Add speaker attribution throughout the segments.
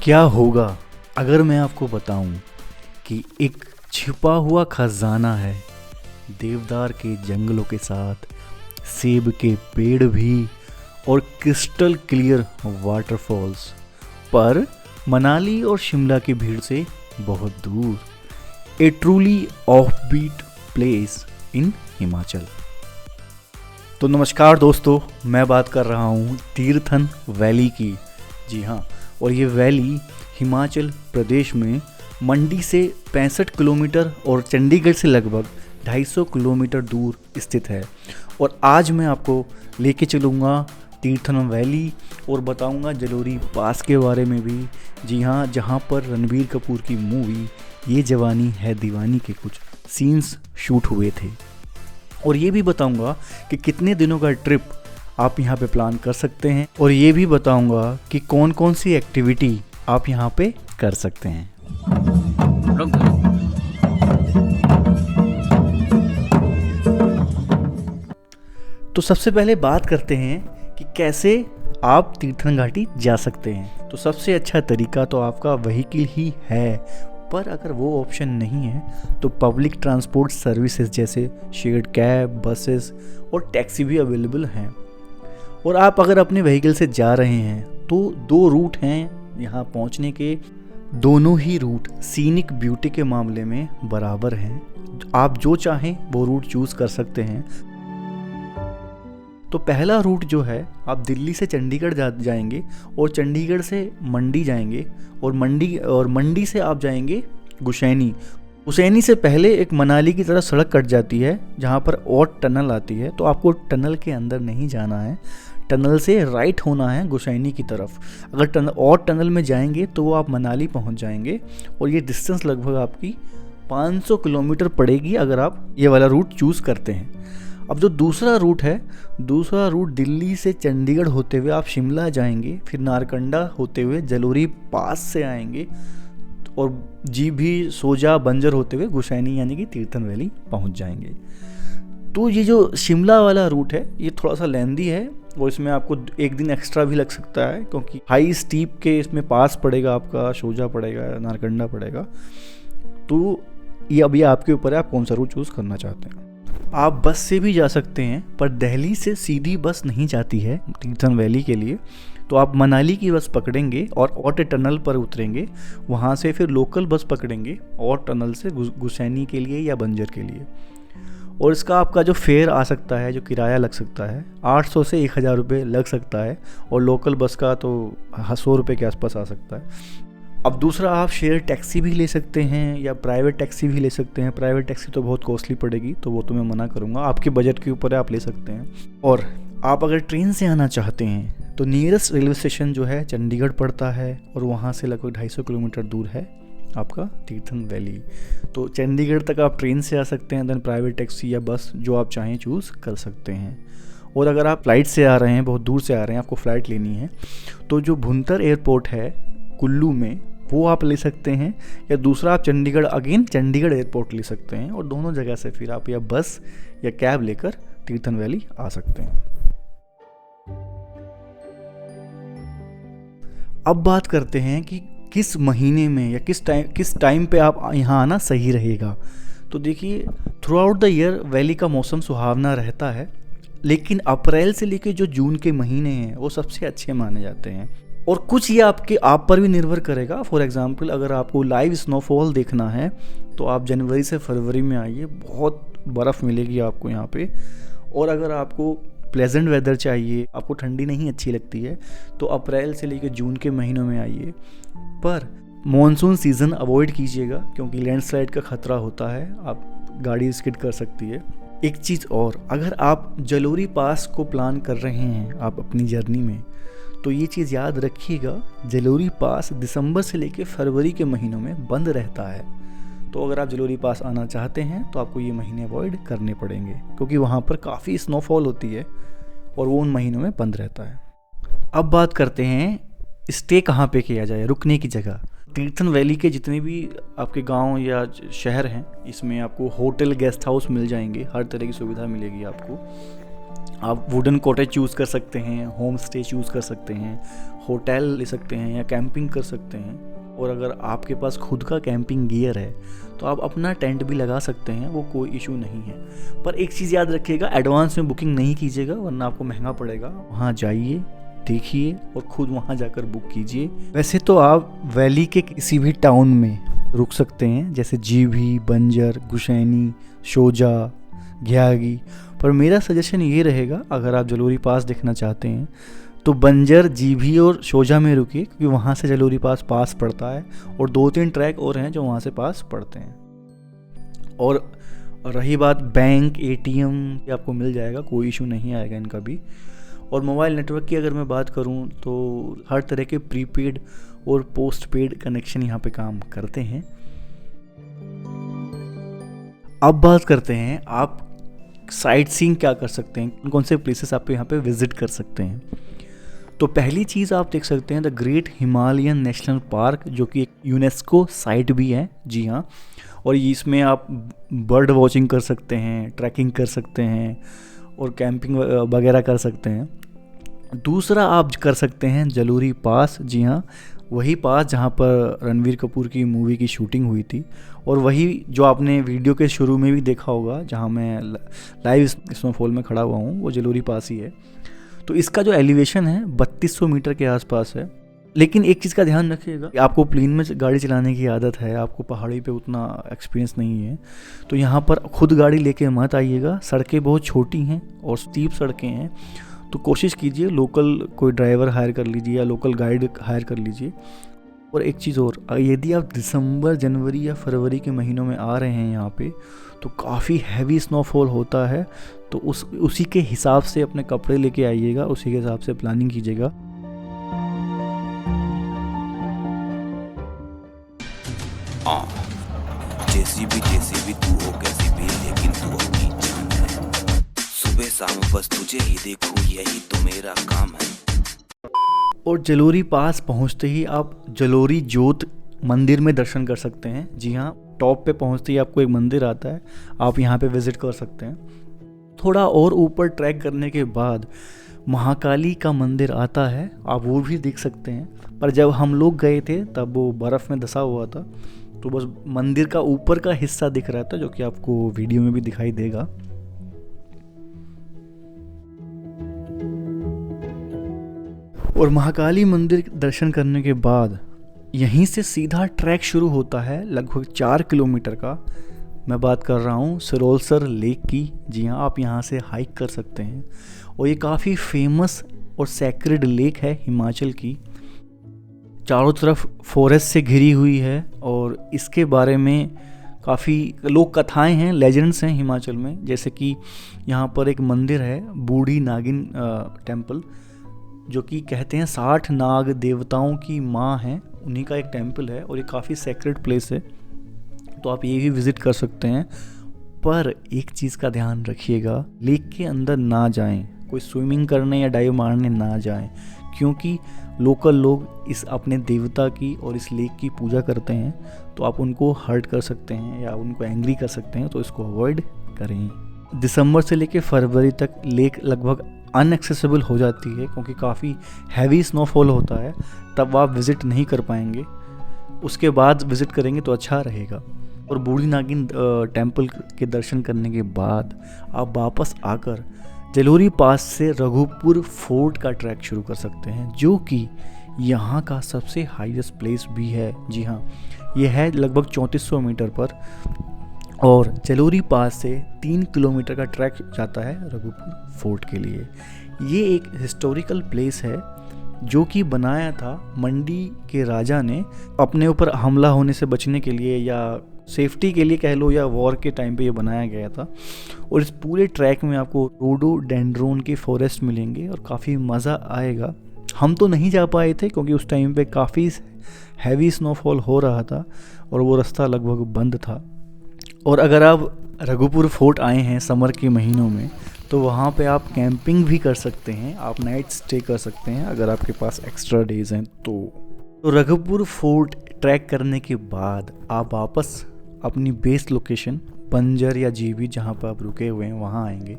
Speaker 1: क्या होगा अगर मैं आपको बताऊं कि एक छिपा हुआ खजाना है देवदार के जंगलों के साथ, सेब के पेड़ भी और क्रिस्टल क्लियर वाटरफॉल्स, पर मनाली और शिमला की भीड़ से बहुत दूर। A truly offbeat place in Himachal. तो नमस्कार दोस्तों, मैं बात कर रहा हूँ तीर्थन वैली की। जी हाँ, और ये वैली हिमाचल प्रदेश में मंडी से 65 किलोमीटर और चंडीगढ़ से लगभग 250 किलोमीटर दूर स्थित है। और आज मैं आपको लेके चलूँगा तीर्थन वैली और बताऊँगा जलोरी पास के बारे में भी। जी हाँ, जहाँ पर रणबीर कपूर की मूवी ये जवानी है दीवानी के कुछ सीन्स शूट हुए थे। और ये भी बताऊँगा कि कितने दिनों का ट्रिप आप यहाँ पे प्लान कर सकते हैं, और ये भी बताऊँगा कि कौन कौन सी एक्टिविटी आप यहाँ पे कर सकते हैं। तो सबसे पहले बात करते हैं कि कैसे आप तीर्थन घाटी जा सकते हैं। तो सबसे अच्छा तरीका तो आपका व्हीकल ही है, पर अगर वो ऑप्शन नहीं है तो पब्लिक ट्रांसपोर्ट सर्विसेज जैसे शेयर्ड कैब, बसेस और टैक्सी भी अवेलेबल हैं। और आप अगर अपने व्हीकल से जा रहे हैं तो 2 रूट हैं यहाँ पहुँचने के। दोनों ही रूट सीनिक ब्यूटी के मामले में बराबर हैं। आप जो चाहें वो रूट चूज़ कर सकते हैं। तो पहला रूट जो है, आप दिल्ली से चंडीगढ़ जाएंगे और चंडीगढ़ से मंडी जाएंगे और मंडी से आप जाएंगे गुसैनी से पहले एक मनाली की तरफ सड़क कट जाती है जहाँ पर और टनल आती है। तो आपको टनल के अंदर नहीं जाना है, टनल से राइट होना है गुसैनी की तरफ। अगर टनल में जाएंगे तो वो आप मनाली पहुँच जाएंगे। और ये डिस्टेंस लगभग आपकी 500 किलोमीटर पड़ेगी अगर आप ये वाला रूट चूज़ करते हैं। अब जो दूसरा रूट दिल्ली से चंडीगढ़ होते हुए आप शिमला जाएंगे, फिर नारकंडा होते हुए जलोरी पास से आएंगे और जीभी, सोजा, बंजर होते हुए गुसैनी यानी कि तीर्थन वैली पहुंच जाएंगे। तो ये जो शिमला वाला रूट है ये थोड़ा सा लेंदी है और इसमें आपको 1 दिन एक्स्ट्रा भी लग सकता है, क्योंकि हाई स्टीप के इसमें पास पड़ेगा, आपका सोजा पड़ेगा, नारकंडा पड़ेगा। तो ये अभी आपके ऊपर है आप कौन सा रूट चूज़ करना चाहते हैं। आप बस से भी जा सकते हैं, पर दिल्ली से सीधी बस नहीं जाती है तीर्थन वैली के लिए। तो आप मनाली की बस पकड़ेंगे और ऑट टनल पर उतरेंगे, वहाँ से फिर लोकल बस पकड़ेंगे और टनल से गुसैनी के लिए या बंजर के लिए। और इसका आपका जो फेयर आ सकता है, जो किराया लग सकता है, 800 से 1000 रुपये लग सकता है। और लोकल बस का तो 100 रुपये के आसपास आ सकता है। अब दूसरा, आप शेयर टैक्सी भी ले सकते हैं या प्राइवेट टैक्सी भी ले सकते हैं। प्राइवेट टैक्सी तो बहुत कॉस्टली पड़ेगी, तो वो तो मैं मना करूँगा, आपके बजट के ऊपर है, आप ले सकते हैं। और आप अगर ट्रेन से आना चाहते हैं तो नियरेस्ट रेलवे स्टेशन जो है चंडीगढ़ पड़ता है और वहाँ से लगभग 250 किलोमीटर दूर है आपका तीर्थन वैली। तो चंडीगढ़ तक आप ट्रेन से आ सकते हैं, देन प्राइवेट टैक्सी या बस जो आप चाहें चूज़ कर सकते हैं। और अगर आप फ्लाइट से आ रहे हैं, बहुत दूर से आ रहे हैं, आपको फ़्लाइट लेनी है, तो जो भुंतर एयरपोर्ट है कुल्लू में वो आप ले सकते हैं, या दूसरा आप चंडीगढ़ एयरपोर्ट ले सकते हैं। और दोनों जगह से फिर आप या बस या कैब लेकर तीर्थन वैली आ सकते हैं। अब बात करते हैं कि किस महीने में या किस टाइम पे आप यहाँ आना सही रहेगा। तो देखिए, through out the year valley का मौसम सुहावना रहता है, लेकिन अप्रैल से लेकर जो जून के महीने हैं वो सबसे अच्छे माने जाते हैं। और कुछ ये आप पर भी निर्भर करेगा। फॉर एग्जांपल, अगर आपको लाइव स्नोफॉल देखना है तो आप जनवरी से फरवरी में आइए, बहुत बर्फ़ मिलेगी आपको यहाँ पे। और अगर आपको प्लेजेंट वेदर चाहिए, आपको ठंडी नहीं अच्छी लगती है, तो अप्रैल से लेकर जून के महीनों में आइए। पर मॉनसून सीज़न अवॉइड कीजिएगा, क्योंकि लैंडस्लाइड का ख़तरा होता है, आप गाड़ी स्किड कर सकती है। एक चीज़ और, अगर आप जलोरी पास को प्लान कर रहे हैं आप अपनी जर्नी में, तो ये चीज़ याद रखिएगा, जलोरी पास दिसंबर से लेकर फरवरी के महीनों में बंद रहता है। तो अगर आप जलोरी पास आना चाहते हैं तो आपको ये महीने अवॉइड करने पड़ेंगे, क्योंकि वहाँ पर काफ़ी स्नोफॉल होती है और वो उन महीनों में बंद रहता है। अब बात करते हैं स्टे कहाँ पे किया जाए, रुकने की जगह। तीर्थन वैली के जितने भी आपके गांव या शहर हैं, इसमें आपको होटल, गेस्ट हाउस मिल जाएंगे, हर तरह की सुविधा मिलेगी आपको। आप वुडन कॉटेज चूज़ कर सकते हैं, होम स्टे चूज़ कर सकते हैं, होटल ले सकते हैं या कैंपिंग कर सकते हैं। और अगर आपके पास खुद का कैंपिंग गियर है तो आप अपना टेंट भी लगा सकते हैं, वो कोई इशू नहीं है। पर एक चीज़ याद रखिएगा, एडवांस में बुकिंग नहीं कीजिएगा वरना आपको महंगा पड़ेगा। वहाँ जाइए, देखिए और खुद वहाँ जाकर बुक कीजिए। वैसे तो आप वैली के किसी भी टाउन में रुक सकते हैं, जैसे जीभी, बंजर, गुशैनी, शोजा, घियागी। पर मेरा सजेशन ये रहेगा, अगर आप जलोरी पास देखना चाहते हैं तो बंजर, जीभी और शोजा में रुकिए, क्योंकि वहाँ से जलोरी पास पड़ता है और 2-3 ट्रैक और हैं जो वहाँ से पास पड़ते हैं। और रही बात बैंक, ATM, ये आपको मिल जाएगा, कोई इशू नहीं आएगा इनका भी। और मोबाइल नेटवर्क की अगर मैं बात करूँ तो हर तरह के प्रीपेड और पोस्ट पेड कनेक्शन यहाँ पे काम करते हैं। अब बात करते हैं आप साइट सीइंग क्या कर सकते हैं, कौन कौन से प्लेसेस आप यहाँ पे विजिट कर सकते हैं। तो पहली चीज़ आप देख सकते हैं the great Himalayan national park, जो कि एक यूनेस्को साइट भी है। जी हाँ, और इसमें आप बर्ड वॉचिंग कर सकते हैं, ट्रैकिंग कर सकते हैं और कैंपिंग वगैरह कर सकते हैं। दूसरा आप कर सकते हैं जलोरी पास। जी हाँ, वही पास जहाँ पर रणवीर कपूर की मूवी की शूटिंग हुई थी, और वही जो आपने वीडियो के शुरू में भी देखा होगा जहाँ मैं लाइव स्नोफॉल में खड़ा हुआ हूँ, वो जलोरी पास ही है। तो इसका जो एलिवेशन है 3200 मीटर के आसपास है। लेकिन एक चीज़ का ध्यान रखिएगा, आपको प्लेन में गाड़ी चलाने की आदत है, आपको पहाड़ी पे उतना एक्सपीरियंस नहीं है, तो यहाँ पर खुद गाड़ी लेके मत आइएगा। सड़कें बहुत छोटी हैं और स्टीप सड़कें हैं, तो कोशिश कीजिए लोकल कोई ड्राइवर हायर कर लीजिए या लोकल गाइड हायर कर लीजिए। और एक चीज़ और, यदि आप दिसंबर, जनवरी या फरवरी के महीनों में आ रहे हैं यहाँ पे, तो काफ़ी हैवी स्नोफॉल होता है, तो उसी के हिसाब से अपने कपड़े लेके आइएगा, उसी के हिसाब से प्लानिंग कीजिएगा।
Speaker 2: जैसी भी तू हो, कैसी भी, लेकिन तू अपनी जान है। सुबह शाम बस तुझे ही देखूं, यही तो मेरा काम है।
Speaker 1: और जलोरी पास पहुँचते ही आप जलोरी जोत मंदिर में दर्शन कर सकते हैं। जी हाँ, टॉप पे पहुँचते ही आपको एक मंदिर आता है, आप यहाँ पे विज़िट कर सकते हैं। थोड़ा और ऊपर ट्रैक करने के बाद महाकाली का मंदिर आता है, आप वो भी देख सकते हैं। पर जब हम लोग गए थे तब वो बर्फ़ में धंसा हुआ था, तो बस मंदिर का ऊपर का हिस्सा दिख रहा था, जो कि आपको वीडियो में भी दिखाई देगा। और महाकाली मंदिर दर्शन करने के बाद यहीं से सीधा ट्रैक शुरू होता है, लगभग 4 किलोमीटर का। मैं बात कर रहा हूँ सिरोलसर लेक की। जी हाँ, आप यहाँ से हाइक कर सकते हैं, और ये काफ़ी फेमस और सैक्रेड लेक है हिमाचल की। चारों तरफ फॉरेस्ट से घिरी हुई है, और इसके बारे में काफ़ी लोक कथाएं हैं, लेजेंड्स हैं हिमाचल में। जैसे कि यहाँ पर एक मंदिर है, बूढ़ी नागिन टेम्पल, जो कि कहते हैं 60 नाग देवताओं की माँ हैं, उन्हीं का एक टेम्पल है, और ये काफ़ी सैक्रेड प्लेस है, तो आप ये भी विज़िट कर सकते हैं। पर एक चीज़ का ध्यान रखिएगा, लेक के अंदर ना जाएं, कोई स्विमिंग करने या डाइव मारने ना जाएं, क्योंकि लोकल लोग इस अपने देवता की और इस लेक की पूजा करते हैं, तो आप उनको हर्ट कर सकते हैं या उनको एंग्री कर सकते हैं, तो इसको अवॉइड करें। दिसंबर से लेकर फरवरी तक लेक लगभग अनएक्सेसिबल हो जाती है, क्योंकि काफ़ी हैवी स्नोफॉल होता है, तब आप विज़िट नहीं कर पाएंगे। उसके बाद विज़िट करेंगे तो अच्छा रहेगा। और बूढ़ी नागिन टेम्पल के दर्शन करने के बाद आप वापस आकर जलोरी पास से रघुपुर फोर्ट का ट्रैक शुरू कर सकते हैं, जो कि यहाँ का सबसे हाईएस्ट प्लेस भी है। जी हाँ, ये है लगभग 3400 मीटर पर, और जलोरी पास से 3 किलोमीटर का ट्रैक जाता है रघुपुर फोर्ट के लिए। ये एक हिस्टोरिकल प्लेस है जो कि बनाया था मंडी के राजा ने अपने ऊपर हमला होने से बचने के लिए, या सेफ्टी के लिए कह लो, या वॉर के टाइम पे ये बनाया गया था। और इस पूरे ट्रैक में आपको रोडोडेंड्रोन के फॉरेस्ट मिलेंगे और काफ़ी मज़ा आएगा। हम तो नहीं जा पाए थे क्योंकि उस टाइम पे काफ़ी हैवी स्नोफॉल हो रहा था और वो रास्ता लगभग बंद था। और अगर आप रघुपुर फोर्ट आए हैं समर के महीनों में, तो वहाँ पे आप कैंपिंग भी कर सकते हैं, आप नाइट स्टे कर सकते हैं अगर आपके पास एक्स्ट्रा डेज हैं तो रघुपुर फोर्ट ट्रैक करने के बाद आप वापस अपनी बेस लोकेशन बंजर या जीबी, जहाँ पर आप रुके हुए हैं, वहाँ आएंगे।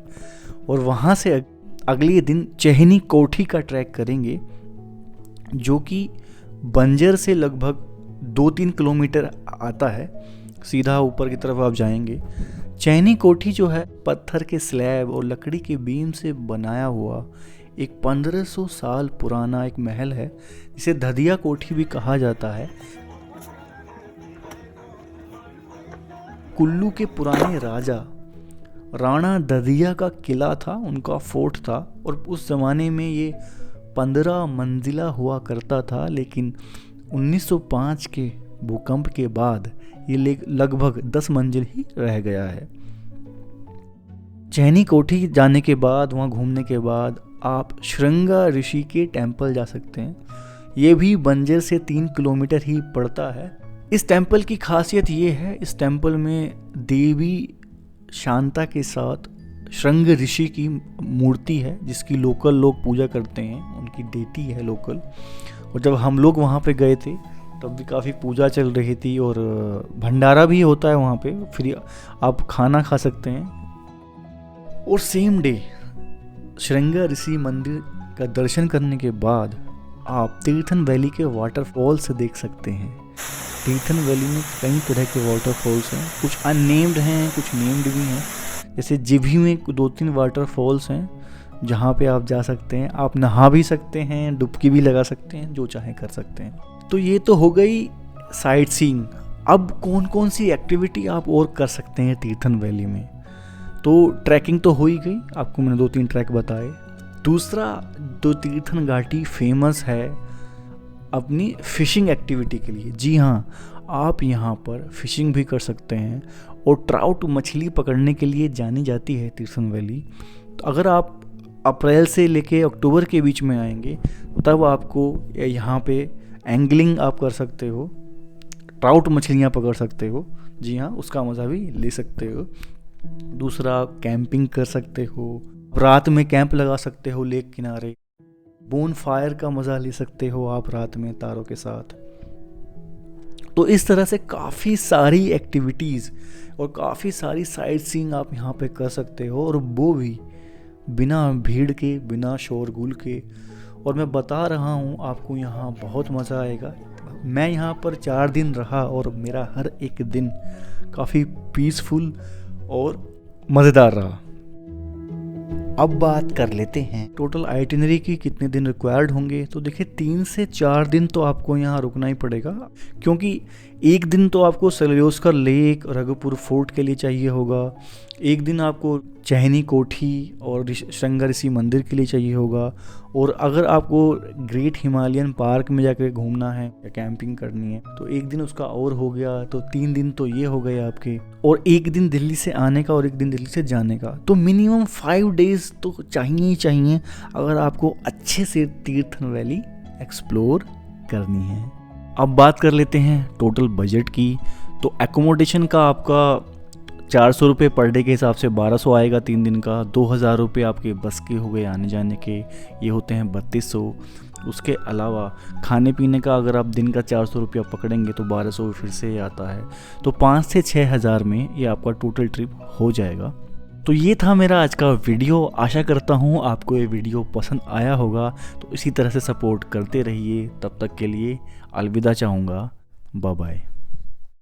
Speaker 1: और वहाँ से अगले दिन चहनी कोठी का ट्रैक करेंगे, जो कि बंजर से लगभग 2-3 किलोमीटर आता है। सीधा ऊपर की तरफ आप जाएंगे। चैनी कोठी जो है पत्थर के स्लैब और लकड़ी के बीम से बनाया हुआ एक 1500 साल पुराना एक महल है, जिसे दधिया कोठी भी कहा जाता है। कुल्लू के पुराने राजा राणा दधिया का किला था, उनका फोर्ट था, और उस ज़माने में ये 15 मंजिला हुआ करता था, लेकिन 1905 के भूकंप के बाद ये लगभग 10 मंजिल ही रह गया है। चैनी कोठी जाने के बाद, वहाँ घूमने के बाद आप श्रृंगा ऋषि के टेम्पल जा सकते हैं। ये भी बंजर से 3 किलोमीटर ही पड़ता है। इस टेम्पल की खासियत ये है, इस टेम्पल में देवी शांता के साथ श्रृंग ऋषि की मूर्ति है, जिसकी लोकल लोग पूजा करते हैं, उनकी डेटी है लोकल। और जब हम लोग वहाँ पे गए थे तब भी काफ़ी पूजा चल रही थी, और भंडारा भी होता है वहाँ पे, फ्री आप खाना खा सकते हैं। और सेम डे श्रृंगा ऋषि मंदिर का दर्शन करने के बाद आप तीर्थन वैली के वाटरफॉल्स देख सकते हैं। तीर्थन वैली में कई तरह के वाटरफॉल्स हैं, कुछ अननेम्ड हैं, कुछ नेम्ड भी हैं। जैसे जिभी में 2-3 वाटरफॉल्स हैं जहाँ पे आप जा सकते हैं, आप नहा भी सकते हैं, डुबकी भी लगा सकते हैं, जो चाहे कर सकते हैं। तो ये तो हो गई साइट सीइंग। अब कौन कौन सी एक्टिविटी आप और कर सकते हैं तीर्थन वैली में? तो ट्रैकिंग तो हो ही गई, आपको मैंने 2-3 ट्रैक बताए। दूसरा, जो तीर्थन घाटी फेमस है अपनी फ़िशिंग एक्टिविटी के लिए। जी हाँ, आप यहाँ पर फ़िशिंग भी कर सकते हैं, और ट्राउट मछली पकड़ने के लिए जानी जाती है तीर्थन वैली। तो अगर आप अप्रैल से लेके अक्टूबर के बीच में आएंगे, तब आपको यहाँ पे एंगलिंग आप कर सकते हो, ट्राउट मछलियाँ पकड़ सकते हो। जी हाँ, उसका मज़ा भी ले सकते हो। दूसरा, कैंपिंग कर सकते हो, रात में कैंप लगा सकते हो लेक किनारे। बोन फायर का मज़ा ले सकते हो आप रात में तारों के साथ। तो इस तरह से काफ़ी सारी एक्टिविटीज़ और काफ़ी सारी साइट सीइंग आप यहाँ पे कर सकते हो, और वो भी बिना भीड़ के, बिना शोरगुल के। और मैं बता रहा हूँ आपको, यहाँ बहुत मज़ा आएगा। मैं यहाँ पर 4 दिन रहा और मेरा हर एक दिन काफ़ी पीसफुल और मज़ेदार रहा। अब बात कर लेते हैं टोटल आइटिनरी की, कितने दिन रिक्वायर्ड होंगे। तो देखिए, 3 से 4 दिन तो आपको यहाँ रुकना ही पड़ेगा, क्योंकि एक दिन तो आपको सेल्योस्कर लेक, रघुपुर फोर्ट के लिए चाहिए होगा। एक दिन आपको चहनी कोठी और श्रृंगा ऋषि मंदिर के लिए चाहिए होगा। और अगर आपको ग्रेट हिमालयन पार्क में जाकर घूमना है या कैंपिंग करनी है तो एक दिन उसका और हो गया। तो 3 दिन तो ये हो गए आपके, और एक दिन दिल्ली से आने का और एक दिन दिल्ली से जाने का। तो मिनिमम 5 डेज तो चाहिए ही चाहिए अगर आपको अच्छे से तीर्थन वैली एक्सप्लोर करनी है। अब बात कर लेते हैं टोटल बजट की। तो एकोमोडेशन का आपका 400 रुपये पर डे के हिसाब से 1200 आएगा 3 दिन का। 2000 रुपये आपके बस के हो गए आने जाने के, ये होते हैं 3200। उसके अलावा खाने पीने का अगर आप दिन का 400 रुपया पकड़ेंगे तो 1200 फिर से आता है। तो 5 से 6 हज़ार में ये आपका टोटल ट्रिप हो जाएगा। तो ये था मेरा आज का वीडियो। आशा करता हूँ आपको ये वीडियो पसंद आया होगा। तो इसी तरह से सपोर्ट करते रहिए। तब तक के लिए अलविदा चाहूँगा। Bye bye.